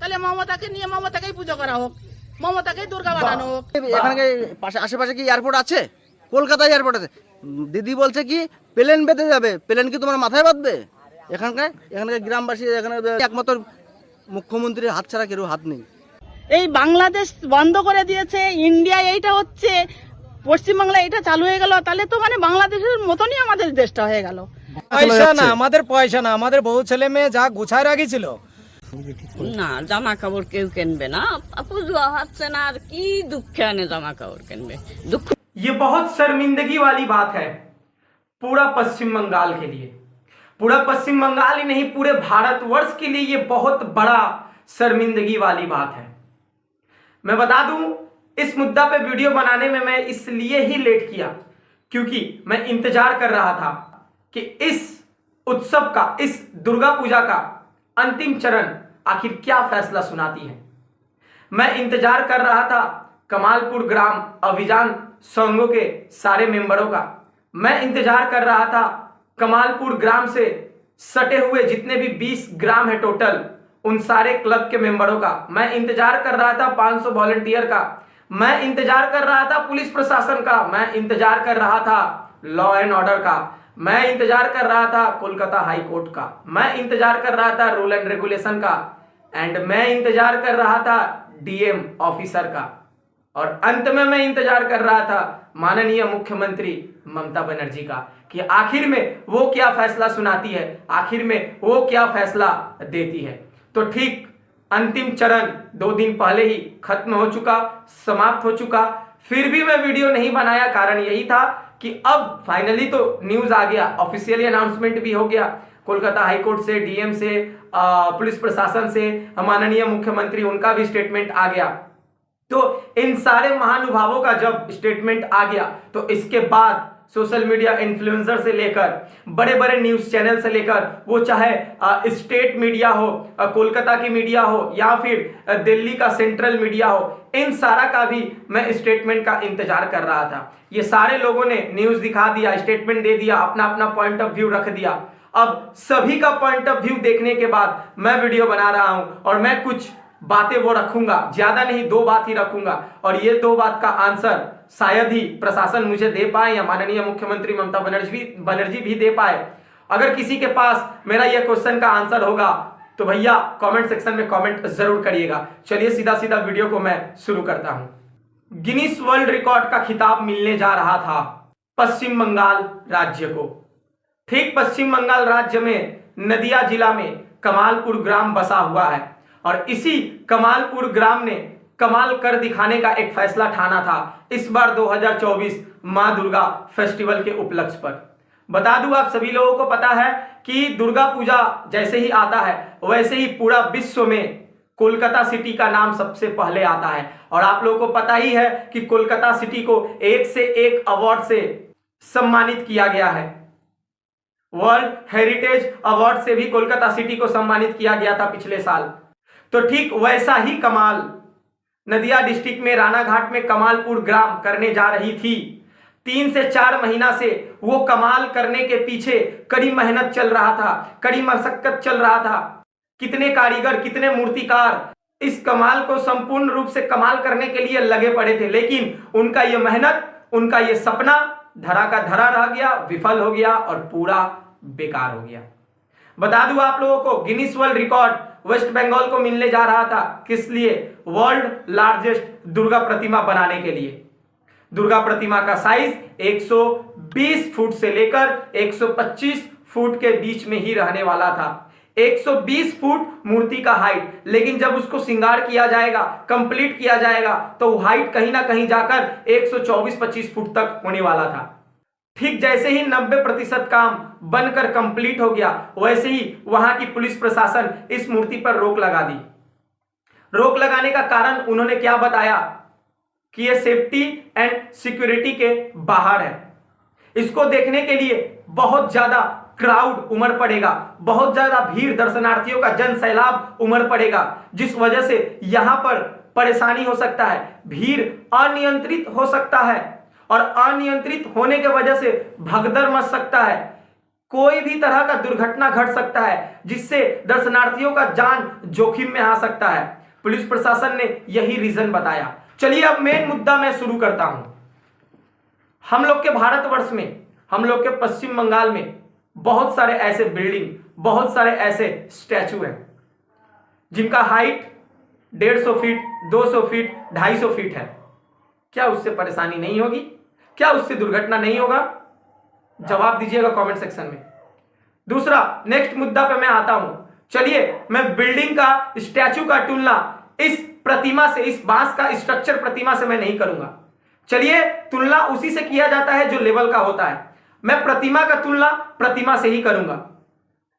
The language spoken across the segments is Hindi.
তাহলে মমতাকে নিয়ে মমতাকেই পুজো করা হোক, মমতাকেই দুর্গা বানানো হোক। এখানে পাশে আশেপাশে কি এয়ারপোর্ট আছে? কলকাতায় এয়ারপোর্ট আছে। দিদি বলছে কি প্লেন বেঁধে যাবে, প্লেন কি তোমার মাথায় বাঁধবে? এখানকার গ্রামবাসী এখানে একমাত্র মুখ্যমন্ত্রীর হাত ছাড়া কেউ হাত নেই। এই বাংলাদেশ বন্ধ করে দিয়েছে, ইন্ডিয়া এইটা হচ্ছে, পশ্চিমবাংলা এটা চালু হয়ে গেল, তাহলে তো মানে বাংলাদেশের মতনই আমাদের দেশটা হয়ে গেল। পয়সা না, আমাদের পয়সা না, আমাদের বহু ছেলে মেয়ে যা গুছায় রাখিছিল। না, জামা কাপড় কেউ কিনবে না, পুজো হচ্ছে না, আর কি দুঃখে আনে জামা কাপড় কিনবে? দুঃখ। ये बहुत शर्मिंदगी वाली बात है पूरा पश्चिम बंगाल के लिए। पूरा पश्चिम बंगाल ही नहीं, पूरे भारतवर्ष के लिए ये बहुत बड़ा शर्मिंदगी वाली बात है। मैं बता दूं, इस मुद्दा पे वीडियो बनाने में मैं इसलिए ही लेट किया क्योंकि मैं इंतजार कर रहा था कि इस उत्सव का, इस दुर्गा पूजा का अंतिम चरण आखिर क्या फैसला सुनाती है। मैं इंतजार कर रहा था कमालपुर ग्राम अभियान संघों के सारे मेंबरों का। मैं इंतजार कर रहा था कमालपुर ग्राम से सटे हुए जितने भी 20 ग्राम है टोटल, उन सारे क्लब के मेंबरों का। मैं इंतजार कर रहा था 500 वॉलंटियर का। मैं इंतजार कर रहा था पुलिस प्रशासन का। मैं इंतजार कर रहा था लॉ एंड ऑर्डर का। मैं इंतजार कर रहा था कोलकाता हाई कोर्ट का। मैं इंतजार कर रहा था रूल एंड रेगुलेशन का। एंड मैं इंतजार कर रहा था डीएम ऑफिसर का। और अंत में मैं इंतजार कर रहा था माननीय मुख्यमंत्री ममता बनर्जी का कि आखिर में वो क्या फैसला सुनाती है, आखिर में वो क्या फैसला देती है। तो ठीक अंतिम चरण 2 दिन पहले ही खत्म हो चुका, समाप्त हो चुका। फिर भी मैं वीडियो नहीं बनाया, कारण यही था कि अब फाइनली तो न्यूज आ गया, ऑफिशियली अनाउंसमेंट भी हो गया कोलकाता हाईकोर्ट से, डीएम से, पुलिस प्रशासन से, माननीय मुख्यमंत्री उनका भी स्टेटमेंट आ गया। तो इन सारे महानुभावों का जब स्टेटमेंट आ गया तो इसके बाद सोशल मीडिया इन्फ्लुएंसर से लेकर बड़े बड़े न्यूज चैनल से लेकर वो चाहे स्टेट मीडिया हो, कोलकाता की मीडिया हो या फिर दिल्ली का सेंट्रल मीडिया हो, इन सारा का भी मैं स्टेटमेंट का इंतजार कर रहा था। ये सारे लोगों ने न्यूज दिखा दिया, स्टेटमेंट दे दिया, अपना अपना पॉइंट ऑफ व्यू रख दिया। अब सभी का पॉइंट ऑफ व्यू देखने के बाद मैं वीडियो बना रहा हूं और मैं कुछ बातें वो रखूंगा, ज्यादा नहीं 2 बात ही रखूंगा। और ये 2 बात का आंसर शायद ही प्रशासन मुझे दे पाए या माननीय मुख्यमंत्री ममता बनर्जी भी दे पाए। अगर किसी के पास मेरा ये क्वेश्चन का आंसर होगा तो भैया कमेंट सेक्शन में कमेंट जरूर करिएगा। चलिए सीधा सीधा वीडियो को मैं शुरू करता हूं। गिनीज वर्ल्ड रिकॉर्ड का खिताब मिलने जा रहा था पश्चिम बंगाल राज्य को। ठीक पश्चिम बंगाल राज्य में नदिया जिला में कमालपुर ग्राम बसा हुआ है और इसी कमालपुर ग्राम ने कमाल कर दिखाने का एक फैसला ठाना था इस बार 2024 मां दुर्गा फेस्टिवल के उपलक्ष्य पर। बता दूं, आप सभी लोगों को पता है कि दुर्गा पूजा जैसे ही आता है वैसे ही पूरा विश्व में कोलकाता सिटी का नाम सबसे पहले आता है। और आप लोगों को पता ही है कि कोलकाता सिटी को एक से एक अवार्ड से सम्मानित किया गया है। वर्ल्ड हेरिटेज अवार्ड से भी कोलकाता सिटी को सम्मानित किया गया था पिछले साल। तो ठीक वैसा ही कमाल नदिया डिस्ट्रिक्ट में रानाघाट में कमालपुर ग्राम करने जा रही थी। 3 से 4 महीना से वो कमाल करने के पीछे कड़ी मेहनत चल रहा था, कड़ी मशक्कत चल रहा था। कितने कारीगर, कितने मूर्तिकार इस कमाल को संपूर्ण रूप से कमाल करने के लिए लगे पड़े थे, लेकिन उनका ये मेहनत, उनका ये सपना धरा का धरा रह गया, विफल हो गया और पूरा बेकार हो गया। बता दूं आप लोगों को, Guinness world record West Bengal को मिलने जा रहा था। किस लिए? वर्ल्ड लार्जेस्ट दुर्गा प्रतिमा बनाने के लिए। दुर्गा प्रतिमा का साइज 120 फुट से लेकर 125 फुट के बीच में ही रहने वाला था। 120 फुट मूर्ति का हाइट, लेकिन जब उसको श्रृंगार किया जाएगा, कंप्लीट किया जाएगा, तो हाइट कहीं ना कहीं जाकर 124-25 फुट तक होने वाला था। ठीक जैसे ही 90% काम बनकर कंप्लीट हो गया, वैसे ही वहां की पुलिस प्रशासन इस मूर्ति पर रोक लगा दी। रोक लगाने का कारण उन्होंने क्या बताया कि यह सेफ्टी एंड सिक्योरिटी के बाहर है। इसको देखने के लिए बहुत ज्यादा क्राउड उमड़ पड़ेगा, बहुत ज्यादा भीड़, दर्शनार्थियों का जन सैलाब उमड़ पड़ेगा, जिस वजह से यहां पर परेशानी हो सकता है, भीड़ अनियंत्रित हो सकता है और अनियंत्रित होने के वजह से भगदड़ मच सकता है। कोई भी तरह का दुर्घटना घट सकता है जिससे दर्शनार्थियों का जान जोखिम में आ सकता है। पुलिस प्रशासन ने यही रीजन बताया। चलिए अब मेन मुद्दा मैं शुरू करता हूं। हम लोग के भारतवर्ष में, हम लोग के पश्चिम बंगाल में बहुत सारे ऐसे बिल्डिंग, बहुत सारे ऐसे स्टैचू हैं जिनका हाइट 150 फीट, 200 फीट, 250 फीट है। क्या उससे परेशानी नहीं होगी? क्या उससे दुर्घटना नहीं होगा? जवाब दीजिएगा कमेंट सेक्शन में। दूसरा, नेक्स्ट मुद्दा पे मैं आता हूं। चलिए मैं बिल्डिंग का, स्टैचू का तुलना इस प्रतिमा से, इस बांस का स्ट्रक्चर प्रतिमा से मैं नहीं करूंगा। चलिए तुलना उसी से किया जाता है जो लेवल का होता है। मैं प्रतिमा का तुलना प्रतिमा से ही करूंगा।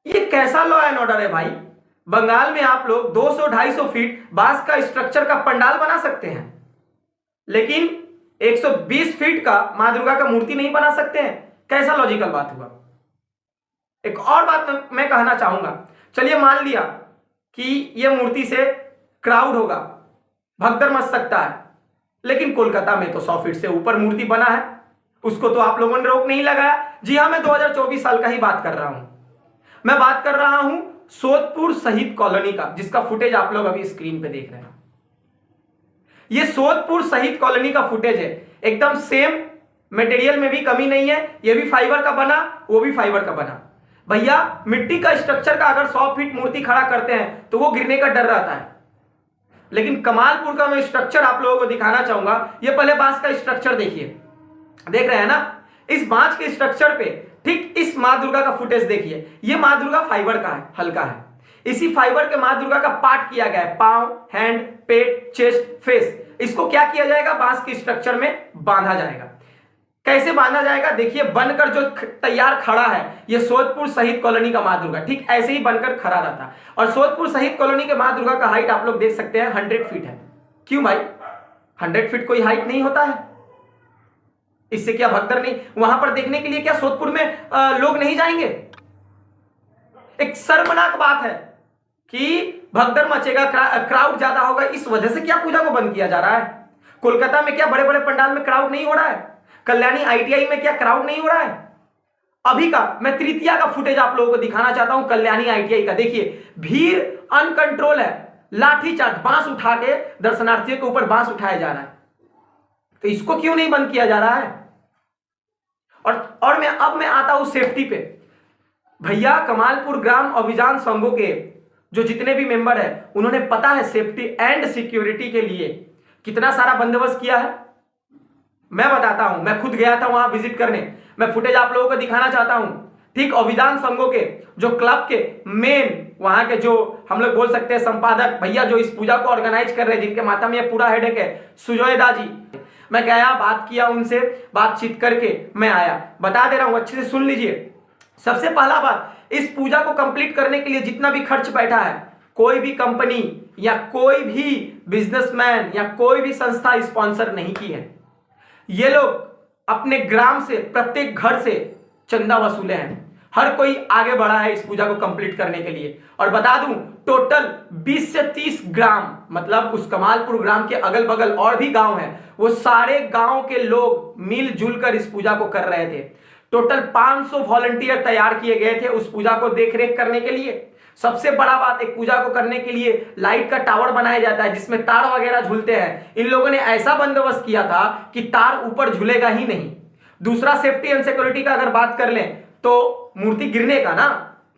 ये कैसा लॉ एंड ऑर्डर है भाई? बंगाल में आप लोग 200-250 फीट बांस का स्ट्रक्चर का पंडाल बना सकते हैं, लेकिन 120 फीट का मां दुर्गा का मूर्ति नहीं बना सकते हैं। कैसा लॉजिकल बात हुआ? एक और बात मैं कहना चाहूंगा। चलिए मान लिया कि यह मूर्ति से क्राउड होगा, भगदड़ मच सकता है, लेकिन कोलकाता में तो 100 फीट से ऊपर मूर्ति बना है, उसको तो आप लोगों ने रोक नहीं लगाया। जी हां, मैं 2024 साल का ही बात कर रहा हूं। मैं बात कर रहा हूं सोदपुर शहीद कॉलोनी का, जिसका फुटेज आप लोग अभी स्क्रीन पे देख रहे हैं। यह सोदपुर शहीद कॉलोनी का फुटेज है, एकदम सेम, मटेरियल में भी कमी नहीं है। यह भी फाइबर का बना, वो भी फाइबर का बना। भैया मिट्टी का स्ट्रक्चर का अगर 100 फीट मूर्ति खड़ा करते हैं तो वो गिरने का डर रहता है, लेकिन कमालपुर का मैं स्ट्रक्चर आप लोगों को दिखाना चाहूंगा। ये पहले बांस का स्ट्रक्चर देखिए, देख रहे हैं ना? इस बांस के स्ट्रक्चर पे ठीक इस मां दुर्गा का फुटेज देखिए। ये मां दुर्गा फाइबर का है, हल्का है। इसी फाइबर के मां दुर्गा का पार्ट किया गया है, पांव, हैंड, पेट, चेस्ट, फेस। इसको क्या किया जाएगा? बांस के स्ट्रक्चर में बांधा जाएगा। कैसे बांधा जाएगा? देखिए, बनकर जो तैयार खड़ा है, ये सोदपुर शहीद कॉलोनी का मां दुर्गा ठीक ऐसे ही बनकर खड़ा रहता है। और सोदपुर शहीद कॉलोनी के मां दुर्गा का हाइट आप लोग देख सकते हैं 100 फीट है। क्यों भाई? 100 फीट कोई हाइट नहीं होता है? इससे क्या भगदड़ नहीं? वहां पर देखने के लिए क्या सोदपुर में लोग नहीं जाएंगे? एक शर्मनाक बात है कि भगदड़ मचेगा, क्राउड ज्यादा होगा, इस वजह से क्या पूजा को बंद किया जा रहा है? कोलकाता में क्या बड़े बड़े पंडाल में क्राउड नहीं हो रहा है? कल्याणी ITI में क्या क्राउड नहीं हो रहा है? अभी का मैं तृतीया का फुटेज आप लोगों को दिखाना चाहता हूं, कल्याणी ITI का। देखिए, भीड़ अनकंट्रोल है, लाठीचार्ज, बांस उठा के दर्शनार्थियों के ऊपर बांस उठाया जा रहा है। तो इसको क्यों नहीं बंद किया जा रहा है? और मैं आता हूं सेफ्टी पे। भैया कमालपुर ग्राम अभियान संघों के जो जितने भी मेंबर है, उन्होंने पता है सेफ्टी एंड सिक्योरिटी के लिए कितना सारा बंदोबस्त किया है। मैं बताता हूं, मैं खुद गया था वहां विजिट करने। मैं फुटेज आप लोगों को दिखाना चाहता हूं। ठीक अभियान संघों के जो क्लब के मेन, वहां के जो हम लोग बोल सकते हैं संपादक भैया, जो इस पूजा को ऑर्गेनाइज कर रहे हैं, जिनके माथा में ये पूरा हेडेक है, सुजय दा जी। मैं गया, बात किया उनसे, बातचीत करके मैं आया। बता दे रहा हूं, अच्छे से सुन लीजिए। सबसे पहला बात, इस पूजा को कंप्लीट करने के लिए जितना भी खर्च बैठा है, कोई भी कंपनी या कोई भी बिजनेसमैन या कोई भी संस्था स्पॉन्सर नहीं की है। ये लोग अपने ग्राम से, प्रत्येक घर से चंदा वसूले हैं। हर कोई आगे बढ़ा है इस पूजा को कंप्लीट करने के लिए। और बता दूं, टोटल 20 से 30 ग्राम, मतलब उस कमालपुर ग्राम के अगल बगल और भी गांव हैं, वो सारे गांव के लोग मिलजुल कर इस पूजा को कर रहे थे। टोटल 500 वॉलंटियर तैयार किए गए थे उस पूजा को देखरेख करने के लिए। सबसे बड़ा बात, एक पूजा को करने के लिए लाइट का टावर बनाया जाता है जिसमें तार वगैरह झूलते हैं। इन लोगों ने ऐसा बंदोबस्त किया था कि तार ऊपर झूलेगा ही नहीं। दूसरा, सेफ्टी एंड सिक्योरिटी का अगर बात कर लें तो मूर्ति गिरने का ना,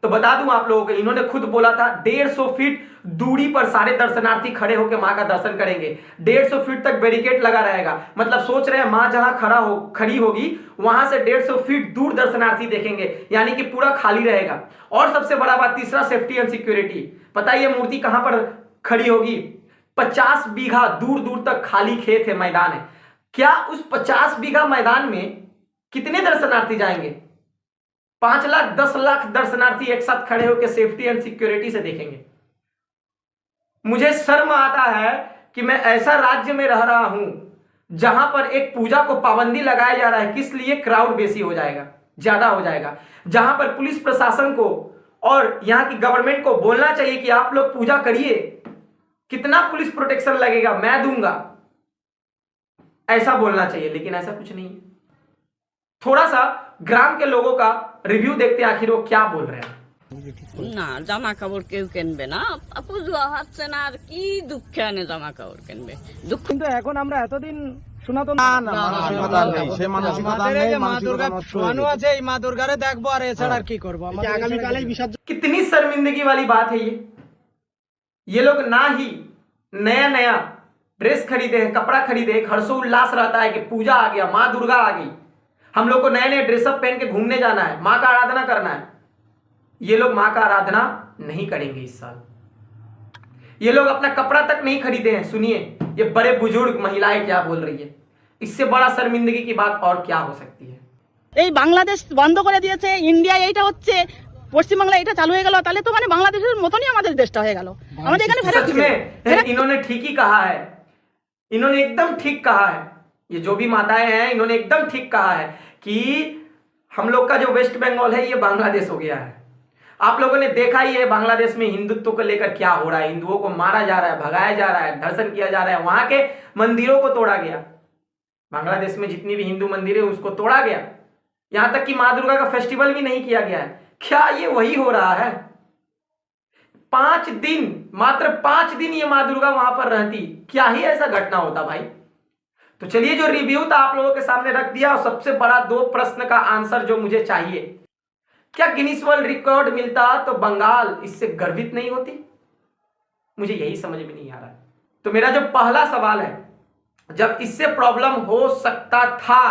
तो बता दूं आप लोगों को, इन्होंने खुद बोला था 150 फीट दूरी पर सारे दर्शनार्थी खड़े होकर मां का दर्शन करेंगे। 150 फीट तक बैरिकेड लगा रहेगा। मतलब सोच रहे हैं मां जहां खड़ी होगी वहां से 150 फीट दूर दर्शनार्थी देखेंगे, यानी कि पूरा खाली रहेगा। और सबसे बड़ा बात, तीसरा, सेफ्टी एंड सिक्योरिटी। पता है ये मूर्ति कहां पर खड़ी होगी? 50 बीघा दूर दूर तक खाली खेत है, मैदान है। क्या उस 50 बीघा मैदान में कितने दर्शनार्थी जाएंगे? 5 लाख 10 लाख दर्शनार्थी एक साथ खड़े होकर सेफ्टी एंड सिक्योरिटी से देखेंगे। मुझे शर्म आता है कि मैं ऐसा राज्य में रह रहा हूं जहां पर एक पूजा को पाबंदी लगाया जा रहा है। किस लिए? क्राउड बेसी हो जाएगा, ज्यादा हो जाएगा। जहां पर पुलिस प्रशासन को और यहां की गवर्नमेंट को बोलना चाहिए कि आप लोग पूजा करिए, कितना पुलिस प्रोटेक्शन लगेगा मैं दूंगा, ऐसा बोलना चाहिए, लेकिन ऐसा कुछ नहीं है। थोड़ा सा ग्राम के लोगों का रिव्यू देखते हैं आखिर वो क्या बोल रहे हैं। না জামা কাপড় কেউ কিনবে না, পুজো হচ্ছে না, আর কি দুঃখে আনে জামা কাপড় কিনবে? দুঃখ কিন্তু এখন আমরা এতদিন সনাতন মানসিকতা নেই, সে মানসিকতা আমাদের এই নেই, যে মা মানসিকতা দুর্গা নষ্ট হয়ে শোয়ানো গেছে। আছে, এই মা দুর্গারে দেখবো আর এছাড়া আর কি করবো? আগামীকালেই বিসর্জন। कितनी शर्मिंदगी वाली बात है ये लोग ना ही नया नया ड्रेस खरीदे हैं, कपड़ा खरीदे, एक हर्षोल्लास रहता है कि पूजा आ गया, माँ दुर्गा आ गई, हम लोग को नए नए ड्रेसअप पहन के घूमने जाना है, माँ का आराधना करना है। ये लोग माँ का आराधना नहीं करेंगे इस साल। ये लोग अपना कपड़ा तक नहीं खरीदे हैं। सुनिए ये बड़े बुजुर्ग महिलाएं क्या बोल रही है। इससे बड़ा शर्मिंदगी की बात और क्या हो सकती है। এই বাংলাদেশ বন্ধ করে দিয়েছে, ইন্ডিয়া এইটা হচ্ছে, পশ্চিমবাংলা এটা চালু হয়ে গেল, তাহলে তো মানে বাংলাদেশের মতনই আমাদের দেশটা হয়ে গেল। আমাদের এখানে ফেরত सच में इन्होंने ठीक ही कहा है, इन्होंने एकदम ठीक कहा है। ये जो भी माताएं हैं इन्होंने एकदम ठीक कहा है कि हम लोग का जो वेस्ट बंगाल है ये बांग्लादेश हो गया है। आप लोगों ने देखा ही है बांग्लादेश में हिंदुत्व को लेकर क्या हो रहा है। हिंदुओं को मारा जा रहा है, भगाया जा रहा है, धर्षण किया जा रहा है, वहां के मंदिरों को तोड़ा गया। बांग्लादेश में जितनी भी हिंदू मंदिर है उसको तोड़ा गया, यहां तक कि माँ दुर्गा का फेस्टिवल भी नहीं किया गया है। क्या ये वही हो रहा है? 5 दिन, मात्र 5 दिन ये माँ दुर्गा वहां पर रहती, क्या ही ऐसा घटना होता भाई। तो चलिए जो रिव्यू था आप लोगों के सामने रख दिया, और सबसे बड़ा 2 प्रश्न का आंसर जो मुझे चाहिए, क्या गिनीज वर्ल्ड रिकॉर्ड मिलता तो बंगाल इससे गर्वित नहीं होती? मुझे यही समझ में नहीं आ रहा है। तो मेरा जो पहला सवाल है, जब इससे प्रॉब्लम हो सकता था,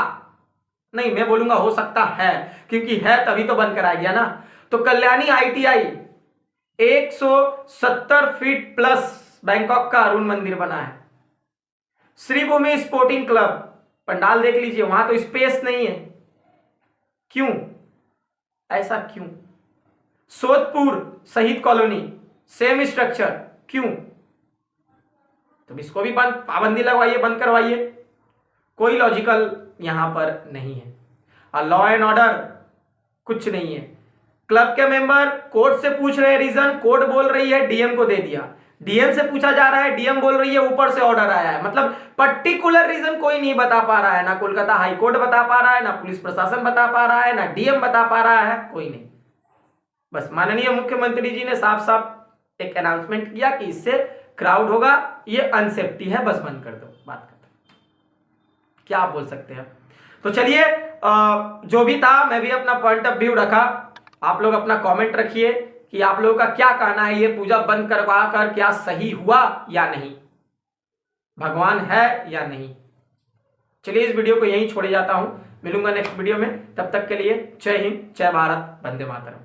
नहीं मैं बोलूंगा हो सकता है, क्योंकि है तभी तो बंद कराया गया ना। तो Kalyani ITI 170 feet plus Bangkok का अरुण मंदिर बना है। श्रीभूमि स्पोर्टिंग क्लब पंडाल देख लीजिए, वहां तो स्पेस नहीं है। क्यों ऐसा क्यों? सोदपुर शहीद कॉलोनी सेम स्ट्रक्चर, क्यों? तो इसको भी बंद, पाबंदी लगवाइए, बंद करवाइए। कोई लॉजिकल यहां पर नहीं है। और लॉ एंड ऑर्डर कुछ नहीं है। क्लब के मेंबर कोर्ट से पूछ रहे हैं रीजन, कोर्ट बोल रही है डीएम को दे दिया, डीएम से पूछा जा रहा है, डीएम बोल रही है ऊपर से ऑर्डर आया है। मतलब पर्टिकुलर रीजन कोई नहीं बता पा रहा है, ना कोलकाता हाई कोर्ट बता पा रहा है, ना पुलिस प्रशासन बता पा रहा है, ना डीएम बता पा रहा है, कोई नहीं। बस माननीय मुख्यमंत्री जी ने साफ साफ एक अनाउंसमेंट किया कि इससे क्राउड होगा, ये अनसेफ्टी है, बस बंद कर दो, बात खत्म। क्या आप बोल सकते हैं? तो चलिए जो भी था, मैं भी अपना पॉइंट ऑफ व्यू रखा, आप लोग अपना कमेंट रखिए कि आप लोगों का क्या कहना है, ये पूजा बंद करवा कर क्या सही हुआ या नहीं, भगवान है या नहीं। चलिए इस वीडियो को यहीं छोड़े जाता हूं, मिलूंगा नेक्स्ट वीडियो में, तब तक के लिए जय हिंद, जय भारत, वंदे मातरम।